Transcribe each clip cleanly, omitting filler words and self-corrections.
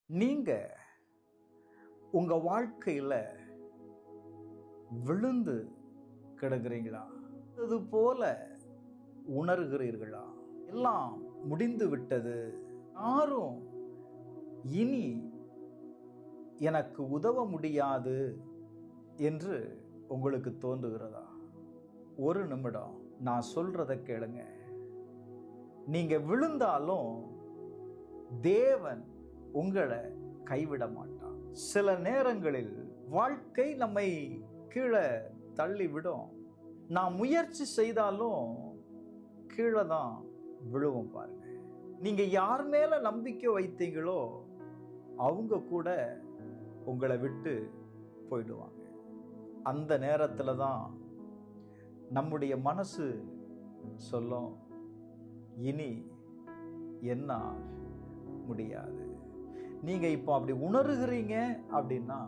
நீங்க உங்க வாழ்க்கையில விழுந்து கிடக்குறீங்களா? அது போல உணர்கிறீர்களா? எல்லாம் முடிந்து விட்டது, யாரும் இனி எனக்கு உதவ முடியாது என்று உங்களுக்கு தோன்றுகிறதா? ஒரு நிமிடம் நான் சொல்றத கேளுங்க. நீங்க விழுந்தாலும் தேவன் உங்களை கைவிட மாட்டார். சில நேரங்களில் வாழ்க்கை நம்மை கீழே தள்ளிவிடும். நான் முயற்சி செய்தாலும் கீழே தான் விழுவோம். பாருங்க, நீங்க யார் மேல நம்பிக்கை வைத்தீங்களோ அவங்க கூட உங்களை விட்டு போயிடுவாங்க. அந்த நேரத்துல தான் நம்முடைய மனசு சொல்லும், இனி என்ன முடியாது. நீங்க இப்போ அப்படி உணர்கிறீங்க அப்படின்னா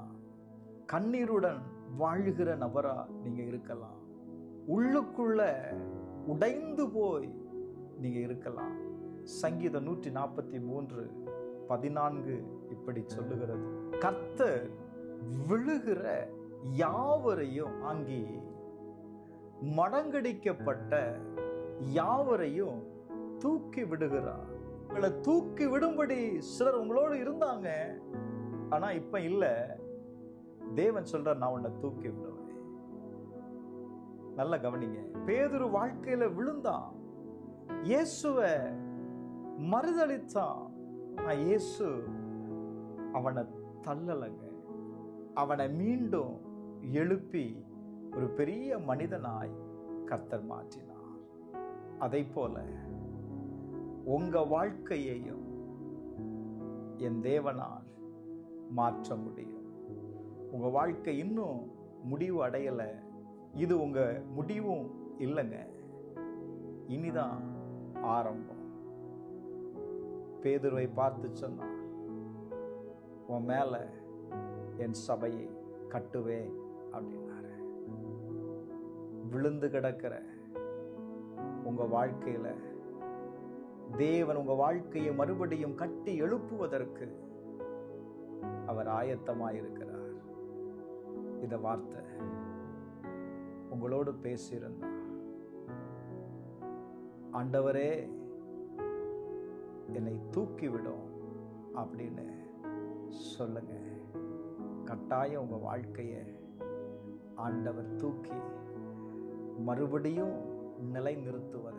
கண்ணீருடன் வாழ்கிற நபரா நீங்க இருக்கலாம். உள்ளுக்குள்ள உடைந்து போய் நீங்க இருக்கலாம். சங்கீதம் 143:14 இப்படி சொல்லுகிறது, கர்த்தர் விழுகிற யாவரையும் வாங்கி மடங்கடிக்கப்பட்ட யாவரையும் தூக்கி விடுகிறார். உங்களை தூக்கி விடும்படி சிலர் உங்களோடு இருந்தாங்க, ஆனா இப்ப இல்ல. தேவன் சொல்ற, நான் உன்னை தூக்கி விடுவேன். நல்ல கவனிங்க. பேதுரு வாழ்க்கையில விழுந்தான், இயேசுவை மறுதலித்தான். இயேசு அவனை தள்ளலங்க. அவனை மீண்டும் எழுப்பி ஒரு பெரிய மனிதனாய் கர்த்தர் மாற்றினார். அதை போல உங்க வாழ்க்கையையும் என் தேவனால் மாற்ற முடியும். உங்க வாழ்க்கை இன்னும் முடிவு அடையல. இது உங்க முடிவும் இல்லைங்க, இனிதான் ஆரம்பம். பேதுருவை பார்த்து சொன்னார், உன் மேல என் சபையை கட்டுவேன் அப்படின்னாரு. விழுந்து கிடக்கிற உங்க வாழ்க்கையில தேவன் உங்க வாழ்க்கையை மறுபடியும் கட்டி எழுப்புவதற்கு அவர் ஆயத்தமாயிருக்கிறார். இந்த வார்த்தை உங்களோடு பேசியிருந்தார். ஆண்டவரே என்னை தூக்கிவிடும் அப்படின்னு சொல்லுங்க. கட்டாயம் உங்க வாழ்க்கையை ஆண்டவர் தூக்கி மறுபடியும் நிலை நிறுத்துவதை